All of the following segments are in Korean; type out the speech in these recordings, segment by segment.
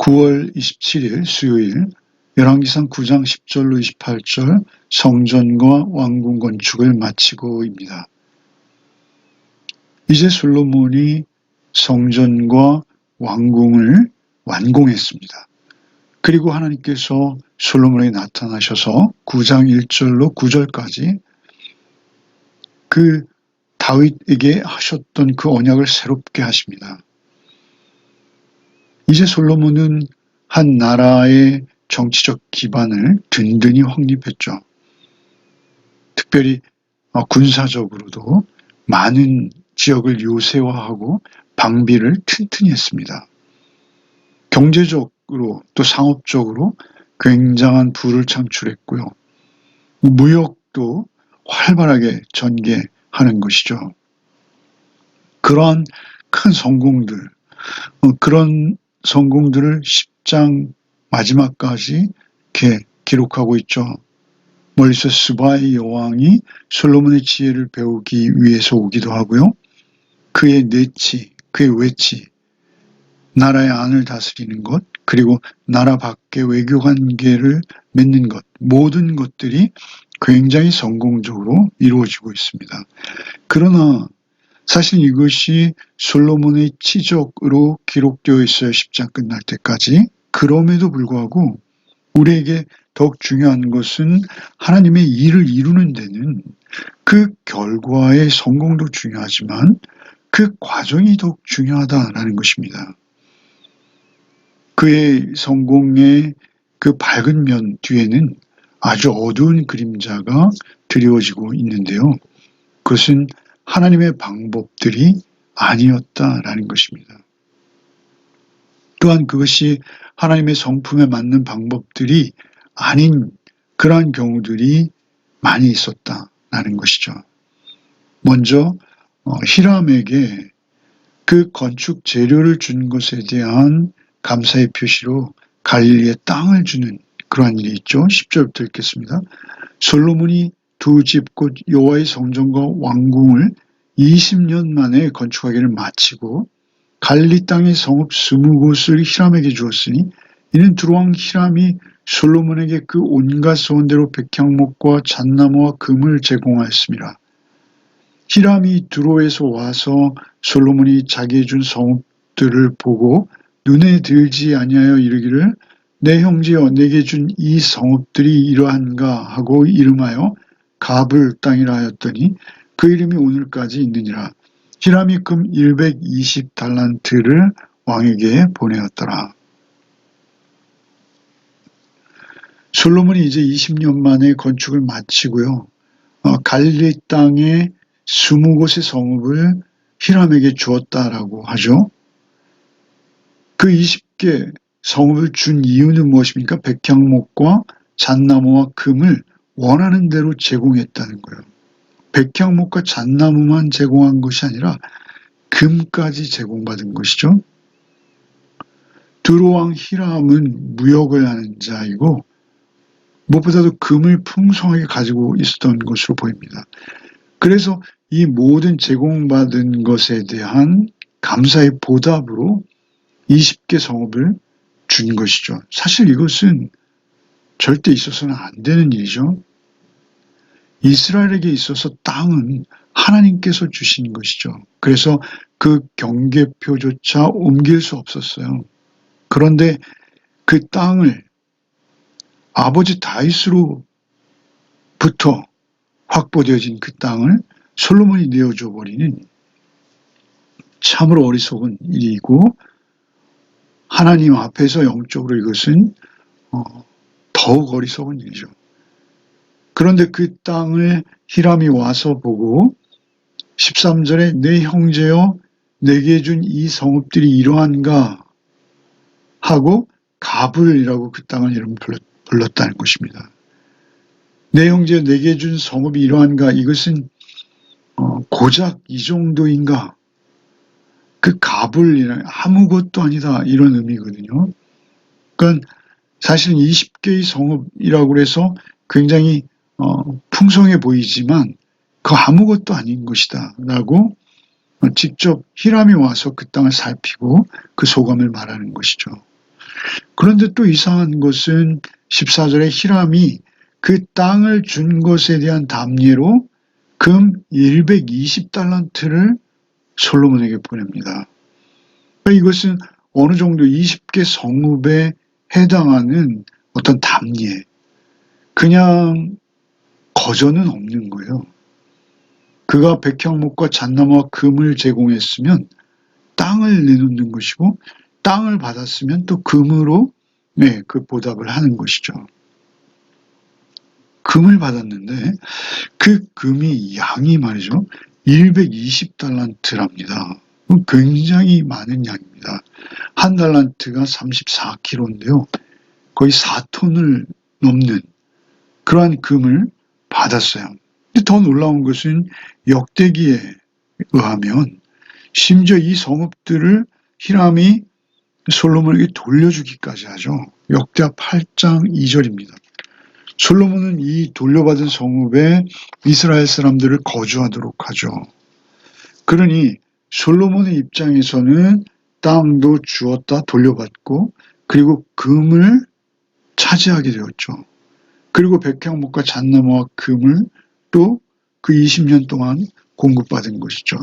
9월 27일 수요일 열왕기상 9장 10절로 28절 성전과 왕궁 건축을 마치고입니다. 이제 솔로몬이 성전과 왕궁을 완공했습니다. 그리고 하나님께서 솔로몬에게 나타나셔서 9장 1절로 9절까지 그 다윗에게 하셨던 그 언약을 새롭게 하십니다. 이제 솔로몬은 한 나라의 정치적 기반을 든든히 확립했죠. 특별히 군사적으로도 많은 지역을 요새화하고 방비를 튼튼히 했습니다. 경제적으로 또 상업적으로 굉장한 부를 창출했고요. 무역도 활발하게 전개하는 것이죠. 그러한 큰 성공들, 그런 성공들을 10장 마지막까지 이렇게 기록하고 있죠. 멀리서 스바의 여왕이 솔로몬의 지혜를 배우기 위해서 오기도 하고요. 그의 내치, 그의 외치, 나라의 안을 다스리는 것, 그리고 나라 밖의 외교 관계를 맺는 것, 모든 것들이 굉장히 성공적으로 이루어지고 있습니다. 그러나 사실 이것이 솔로몬의 치적으로 기록되어 있어요. 10장 끝날 때까지. 그럼에도 불구하고 우리에게 더욱 중요한 것은 하나님의 일을 이루는 데는 그 결과의 성공도 중요하지만 그 과정이 더욱 중요하다라는 것입니다. 그의 성공의 그 밝은 면 뒤에는 아주 어두운 그림자가 드리워지고 있는데요. 그것은 하나님의 방법들이 아니었다라는 것입니다. 또한 그것이 하나님의 성품에 맞는 방법들이 아닌 그러한 경우들이 많이 있었다라는 것이죠. 먼저 히람에게 그 건축 재료를 준 것에 대한 감사의 표시로 갈릴리의 땅을 주는 그러한 일이 있죠. 10절부터 읽겠습니다. 솔로몬이 두 집 곧 여호와의 성전과 왕궁을 20년 만에 건축하기를 마치고 갈릴리 땅의 성읍 20곳을 히람에게 주었으니 이는 두로왕 히람이 솔로몬에게 그 온갖 소원대로 백향목과 잣나무와 금을 제공하였습니다. 히람이 두로에서 와서 솔로몬이 자기에 준 성읍들을 보고 눈에 들지 아니하여 이르기를 내 형제여 내게 준 이 성읍들이 이러한가 하고 이름하여 가불 땅이라 하였더니 그 이름이 오늘까지 있느니라. 히람이 금 120달란트를 왕에게 보내었더라. 솔로몬이 이제 20년 만에 건축을 마치고요. 갈릴리 땅에 20곳의 성읍을 히람에게 주었다라고 하죠. 그 20개 성읍을 준 이유는 무엇입니까? 백향목과 잣나무와 금을 원하는 대로 제공했다는 거예요. 백향목과 잣나무만 제공한 것이 아니라 금까지 제공받은 것이죠. 두로왕 히람은 무역을 하는 자이고 무엇보다도 금을 풍성하게 가지고 있었던 것으로 보입니다. 그래서 이 모든 제공받은 것에 대한 감사의 보답으로 20개 성읍을 준 것이죠. 사실 이것은 절대 있어서는 안 되는 일이죠. 이스라엘에게 있어서 땅은 하나님께서 주신 것이죠. 그래서 그 경계표조차 옮길 수 없었어요. 그런데 그 땅을 아버지 다윗으로부터 확보되어진 그 땅을 솔로몬이 내어줘 버리는 참으로 어리석은 일이고 하나님 앞에서 영적으로 이것은 더욱 어리석은 일이죠. 그런데 그 땅을 히람이 와서 보고 13절에 내 형제여 내게 준 이 성읍들이 이러한가 하고 가불이라고 그 땅을 이름 불렀다는 것입니다. 내 형제 내게 준 성읍이 이러한가 이것은 고작 이 정도인가 그 가불이란 아무것도 아니다 이런 의미거든요. 그러니까 사실 20개의 성읍이라고 해서 굉장히 풍성해 보이지만 그 아무것도 아닌 것이다 라고 직접 히람이 와서 그 땅을 살피고 그 소감을 말하는 것이죠. 그런데 또 이상한 것은 14절에 히람이 그 땅을 준 것에 대한 담례로 금 120달란트를 솔로몬에게 보냅니다. 이것은 어느 정도 20개 성읍에 해당하는 어떤 담례, 그냥 거저는 없는 거예요. 그가 백향목과 잣나무와 금을 제공했으면 땅을 내놓는 것이고, 땅을 받았으면 또 금으로 그 보답을 하는 것이죠. 금을 받았는데 그 금이 양이 말이죠. 120달란트랍니다. 굉장히 많은 양입니다. 한 달란트가 34kg인데요. 거의 4톤을 넘는 그러한 금을 받았어요. 근데 더 놀라운 것은 역대기에 의하면 심지어 이 성읍들을 히람이 솔로몬에게 돌려주기까지 하죠. 역대하 8장 2절입니다. 솔로몬은 이 돌려받은 성읍에 이스라엘 사람들을 거주하도록 하죠. 그러니 솔로몬의 입장에서는 땅도 주었다 돌려받고, 그리고 금을 차지하게 되었죠. 그리고 백향목과 잣나무와 금을 또 그 20년 동안 공급받은 것이죠.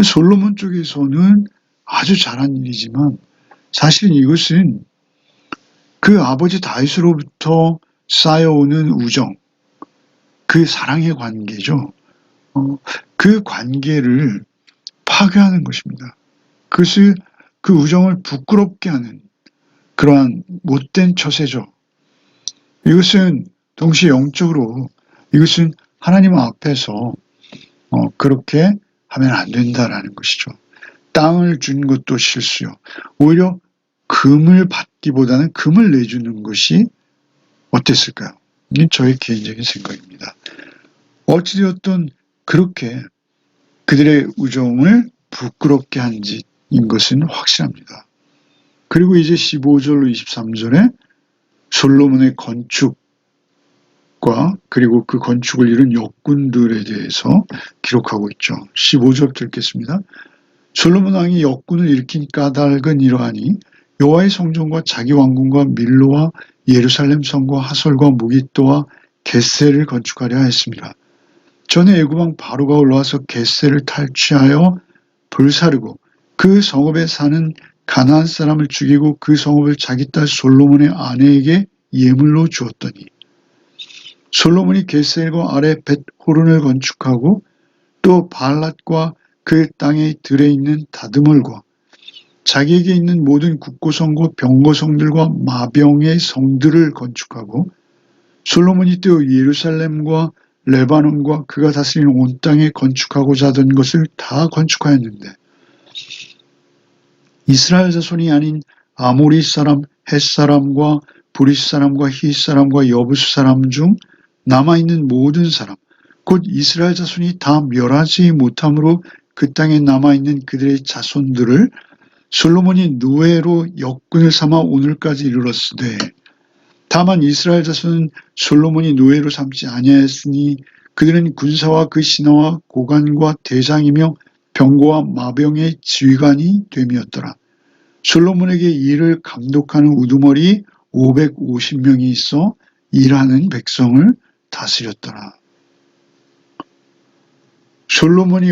솔로몬 쪽에서는 아주 잘한 일이지만 사실은 이것은 그 아버지 다윗으로부터 쌓여오는 우정, 그 사랑의 관계죠. 그 관계를 파괴하는 것입니다. 그것을, 그 우정을 부끄럽게 하는 그러한 못된 처세죠. 이것은 동시에 영적으로 이것은 하나님 앞에서 그렇게 하면 안 된다라는 것이죠. 땅을 준 것도 실수요. 오히려 금을 받기보다는 금을 내주는 것이 어땠을까요? 이게 저의 개인적인 생각입니다. 어찌되었든 그렇게 그들의 우정을 부끄럽게 한 짓인 것은 확실합니다. 그리고 이제 15절로 23절에 솔로몬의 건축과 그리고 그 건축을 이룬 역군들에 대해서 기록하고 있죠. 15절부터 읽겠습니다. 솔로몬 왕이 역군을 일으킨 까닭은 이러하니 여호와의 성전과 자기 왕궁과 밀로와 예루살렘 성과 하솔과 무깃도와 겟셀을 건축하려 했습니다. 전에 애굽왕 바로가 올라와서 겟셀을 탈취하여 불사르고 그 성읍에 사는 가나안 사람을 죽이고 그 성읍을 자기 딸 솔로몬의 아내에게 예물로 주었더니, 솔로몬이 겟셀과 아래 벳호른을 건축하고 또 발랏과 그 땅의 들에 있는 다드몰과 자기에게 있는 모든 국고성과 병거성들과 마병의 성들을 건축하고, 솔로몬이 또 예루살렘과 레바논과 그가 다스리는 온 땅에 건축하고자 하던 것을 다 건축하였는데, 이스라엘 자손이 아닌 아모리 사람, 헷 사람과 브리스 사람과 히 사람과 여부스 사람 중 남아있는 모든 사람, 곧 이스라엘 자손이 다 멸하지 못함으로 그 땅에 남아있는 그들의 자손들을 솔로몬이 노예로 역군을 삼아 오늘까지 이르렀으되, 다만 이스라엘 자손은 솔로몬이 노예로 삼지 아니하였으니 그들은 군사와 그 신하와 고관과 대장이며 병거와 마병의 지휘관이 됨이었더라. 솔로몬에게 일을 감독하는 우두머리 550명이 있어 일하는 백성을 다스렸더라. 솔로몬이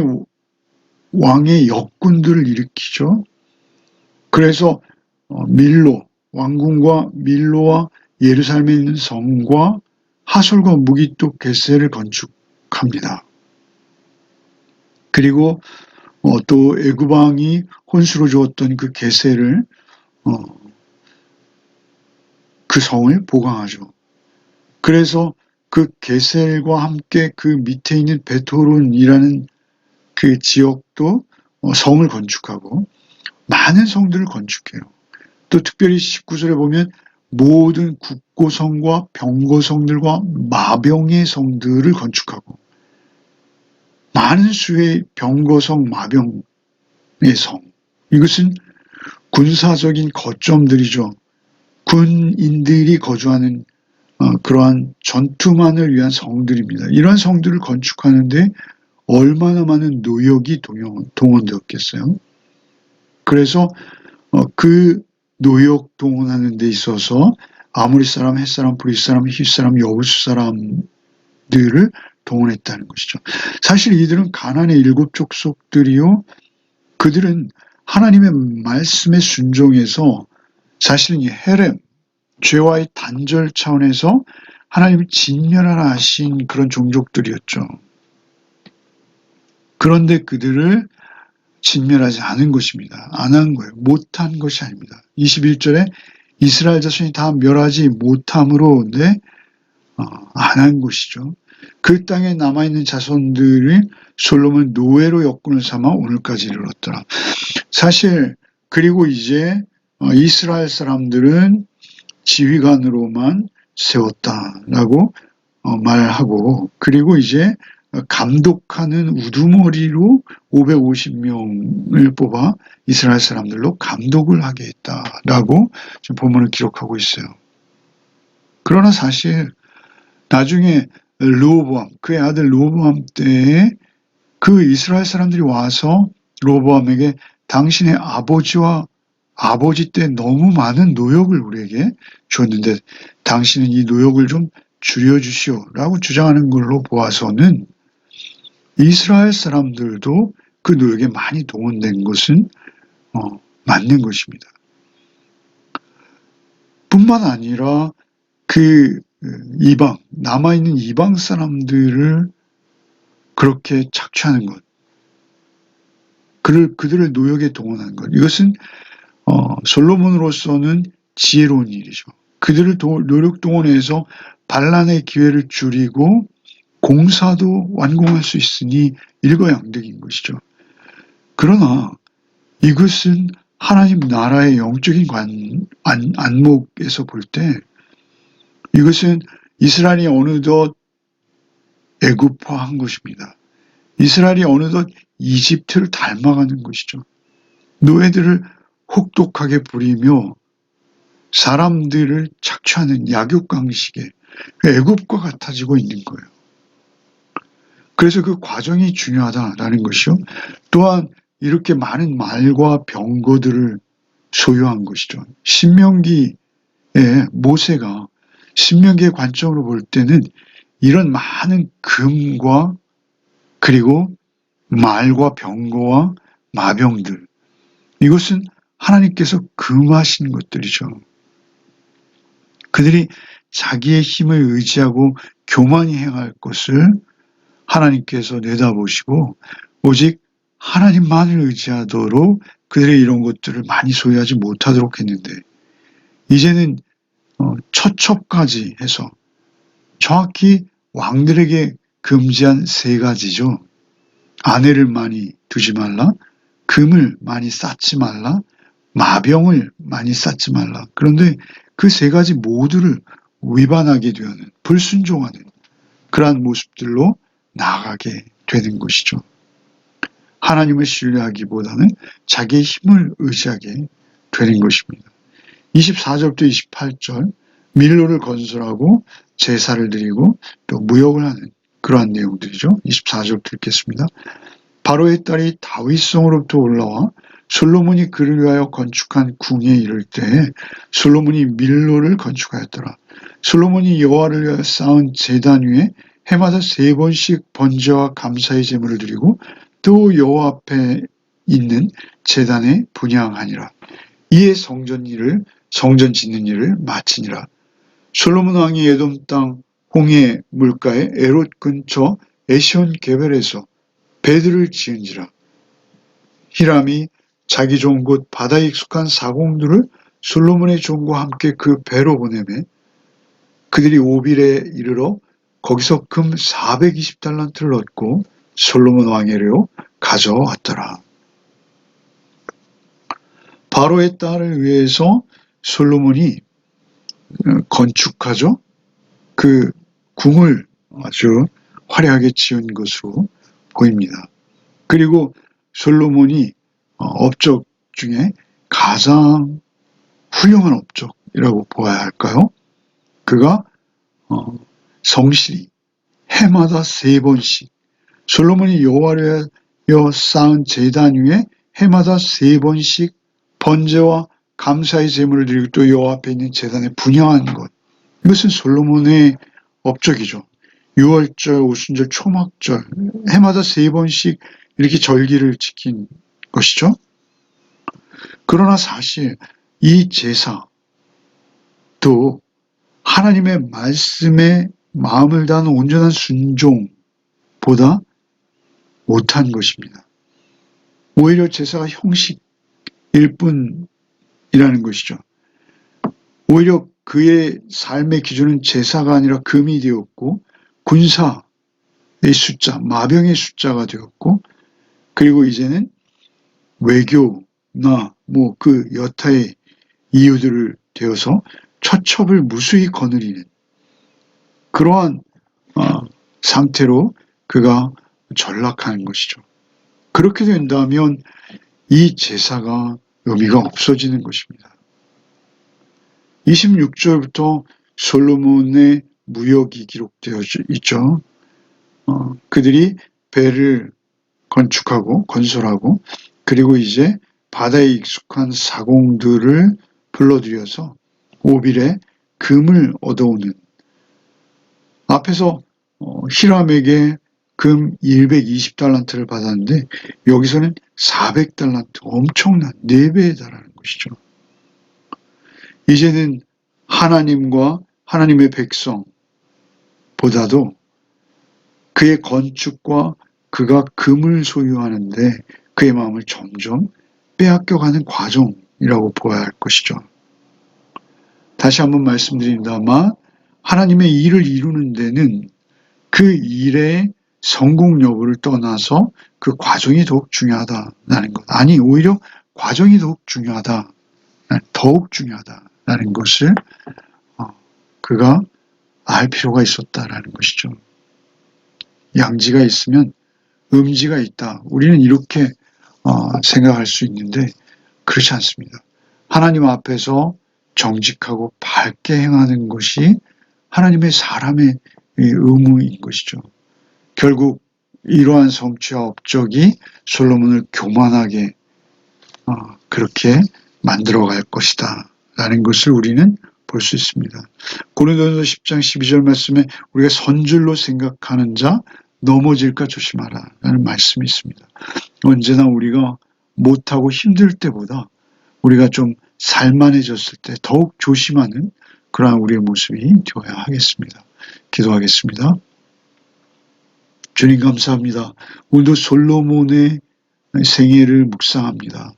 왕의 역군들을 일으키죠. 그래서 밀로, 왕궁과 밀로와 예루살렘에 있는 성과 하솔과 무깃도 겟셀을 건축합니다. 그리고 또 애굽 왕이 혼수로 주었던 그 겟셀을 그 성을 보강하죠. 그래서 그 겟셀과 함께 그 밑에 있는 벳호론이라는 그 지역도 성을 건축하고 많은 성들을 건축해요. 또 특별히 19절에 보면 모든 국고성과 병거성들과 마병의 성들을 건축하고, 많은 수의 병거성, 마병의 성, 이것은 군사적인 거점들이죠. 군인들이 거주하는 그러한 전투만을 위한 성들입니다. 이러한 성들을 건축하는데 얼마나 많은 노역이 동원되었겠어요. 그래서 그 노역 동원하는 데 있어서 아모리 사람, 헷 사람, 브릿 사람, 힛 사람, 여부스 사람들을 동원했다는 것이죠. 사실 이들은 가나안의 7 족속들이요. 그들은 하나님의 말씀에 순종해서 사실은 이 헤렘, 죄와의 단절 차원에서 하나님을 진멸하라 하신 그런 종족들이었죠. 그런데 그들을 진멸하지 않은 것입니다. 안 한 거예요. 못한 것이 아닙니다. 21절에 이스라엘 자손이 다 멸하지 못함으로 안 한 것이죠. 그 땅에 남아있는 자손들이 솔로몬 노예로 역군을 삼아 오늘까지 이르렀더라. 사실 그리고 이제 이스라엘 사람들은 지휘관으로만 세웠다라고 말하고, 그리고 이제 감독하는 우두머리로 550명을 뽑아 이스라엘 사람들로 감독을 하게 했다라고 지금 본문을 기록하고 있어요. 그러나 사실 나중에 르호보암, 그의 아들 르호보암 때에 그 이스라엘 사람들이 와서 르호보암에게 당신의 아버지 때 너무 많은 노역을 우리에게 줬는데 당신은 이 노역을 좀 줄여주시오라고 주장하는 걸로 보아서는 이스라엘 사람들도 그 노역에 많이 동원된 것은 맞는 것입니다. 뿐만 아니라 그 이방, 남아있는 이방 사람들을 그렇게 착취하는 것, 그들을 노역에 동원하는 것, 이것은 솔로몬으로서는 지혜로운 일이죠. 그들을 노력 동원해서 반란의 기회를 줄이고 공사도 완공할 수 있으니 일거양득인 것이죠. 그러나 이것은 하나님 나라의 영적인 안목에서 볼 때 이것은 이스라엘이 어느덧 애굽화한 것입니다. 이스라엘이 어느덧 이집트를 닮아가는 것이죠. 노예들을 혹독하게 부리며 사람들을 착취하는 약육강식의 애굽과 같아지고 있는 거예요. 그래서 그 과정이 중요하다라는 것이요. 또한 이렇게 많은 말과 병거들을 소유한 것이죠. 신명기의 모세가 신명기의 관점으로 볼 때는 이런 많은 금과 그리고 말과 병거와 마병들, 이것은 하나님께서 금하신 것들이죠. 그들이 자기의 힘을 의지하고 교만히 행할 것을 하나님께서 내다보시고 오직 하나님만을 의지하도록 그들의 이런 것들을 많이 소유하지 못하도록 했는데 이제는 처첩까지 해서 정확히 왕들에게 금지한 3가지죠. 아내를 많이 두지 말라, 금을 많이 쌓지 말라, 마병을 많이 쌓지 말라. 그런데 그 3가지 모두를 위반하게 되는, 불순종하는 그러한 모습들로 나아가게 되는 것이죠. 하나님을 신뢰하기보다는 자기의 힘을 의지하게 되는 것입니다. 24절부터 28절, 밀로를 건설하고 제사를 드리고 또 무역을 하는 그러한 내용들이죠. 24절부터 읽겠습니다. 바로의 딸이 다윗성으로부터 올라와 솔로몬이 그를 위하여 건축한 궁에 이를 때에 솔로몬이 밀로를 건축하였더라. 솔로몬이 여호와를 위하여 쌓은 제단 위에 해마다 3번씩 번제와 감사의 제물을 드리고 또 여호와 앞에 있는 제단에 분향하니라. 이에 성전 짓는 일을 마치니라. 솔로몬 왕이 에돔 땅 홍해 물가의 에롯 근처 에시온 게벨에서 배들을 지은지라. 히람이 자기 좋은 곳 바다에 익숙한 사공들을 솔로몬의 종과 함께 그 배로 보내매 그들이 오빌에 이르러 거기서 금 420달란트를 얻고 솔로몬 왕에게로 가져왔더라. 바로의 딸을 위해서 솔로몬이 건축하죠. 그 궁을 아주 화려하게 지은 것으로 보입니다. 그리고 솔로몬이 업적 중에 가장 훌륭한 업적이라고 보아야 할까요? 그가 성실히 해마다 3번씩 솔로몬이 여호와를 위하여 쌓은 제단 위에 해마다 3번씩 번제와 감사의 제물을 드리고 또 여호와 앞에 있는 제단에 분향한 것. 이것은 솔로몬의 업적이죠. 유월절, 오순절, 초막절 해마다 3번씩 이렇게 절기를 지킨 것이죠. 그러나 사실 이 제사도 하나님의 말씀에 마음을 다하는 온전한 순종보다 못한 것입니다. 오히려 제사가 형식일 뿐이라는 것이죠. 오히려 그의 삶의 기준은 제사가 아니라 금이 되었고 군사의 숫자, 마병의 숫자가 되었고 그리고 이제는 외교나 그 여타의 이유들을 되어서 처첩을 무수히 거느리는 그러한 상태로 그가 전락하는 것이죠. 그렇게 된다면 이 제사가 의미가 없어지는 것입니다. 26절부터 솔로몬의 무역이 기록되어 있죠. 그들이 배를 건설하고 그리고 이제 바다에 익숙한 사공들을 불러들여서 오빌에 금을 얻어오는 앞에서 히람에게 금 120달란트를 받았는데 여기서는 400달란트 엄청난 4배에 달하는 것이죠. 이제는 하나님과 하나님의 백성보다도 그의 건축과 그가 금을 소유하는데 그의 마음을 점점 빼앗겨가는 과정이라고 보아야 할 것이죠. 다시 한번 말씀드립니다만 하나님의 일을 이루는 데는 그 일의 성공 여부를 떠나서 그 과정이 더욱 중요하다라는 것. 아니 오히려 과정이 더욱 중요하다라는 것을 그가 알 필요가 있었다라는 것이죠. 양지가 있으면 음지가 있다. 우리는 이렇게 생각할 수 있는데 그렇지 않습니다. 하나님 앞에서 정직하고 밝게 행하는 것이 하나님의 사람의 의무인 것이죠. 결국 이러한 성취와 업적이 솔로몬을 교만하게 그렇게 만들어갈 것이다 라는 것을 우리는 볼 수 있습니다. 고린도전서 10장 12절 말씀에 우리가 선줄로 생각하는 자 넘어질까 조심하라 라는 말씀이 있습니다. 언제나 우리가 못하고 힘들 때보다 우리가 좀 살만해졌을 때 더욱 조심하는 그러한 우리의 모습이 되어야 하겠습니다. 기도하겠습니다. 주님 감사합니다. 오늘도 솔로몬의 생애를 묵상합니다.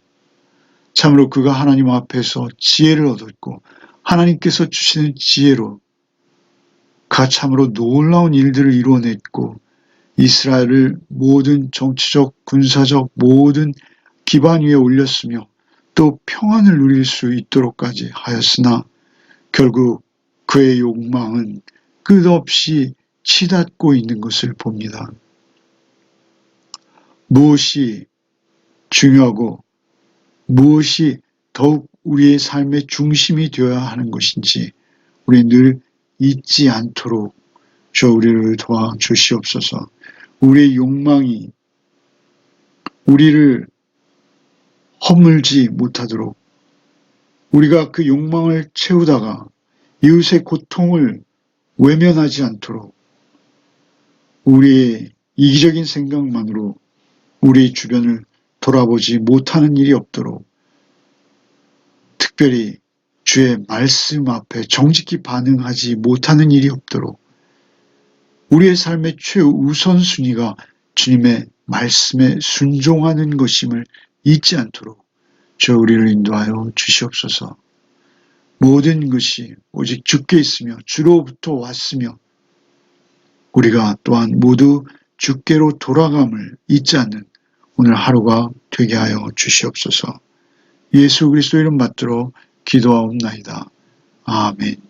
참으로 그가 하나님 앞에서 지혜를 얻었고 하나님께서 주시는 지혜로 그가 참으로 놀라운 일들을 이루어냈고 이스라엘을 모든 정치적, 군사적 모든 기반 위에 올렸으며 또 평안을 누릴 수 있도록까지 하였으나 결국 그의 욕망은 끝없이 치닫고 있는 것을 봅니다. 무엇이 중요하고 무엇이 더욱 우리의 삶의 중심이 되어야 하는 것인지 우리 늘 잊지 않도록 우리를 도와주시옵소서. 우리의 욕망이 우리를 허물지 못하도록 우리가 그 욕망을 채우다가 이웃의 고통을 외면하지 않도록 우리의 이기적인 생각만으로 우리 주변을 돌아보지 못하는 일이 없도록 특별히 주의 말씀 앞에 정직히 반응하지 못하는 일이 없도록 우리의 삶의 최우선순위가 주님의 말씀에 순종하는 것임을 잊지 않도록 우리를 인도하여 주시옵소서. 모든 것이 오직 주께 있으며 주로부터 왔으며 우리가 또한 모두 주께로 돌아감을 잊지 않는 오늘 하루가 되게 하여 주시옵소서. 예수 그리스도 이름 받들어 기도하옵나이다. 아멘.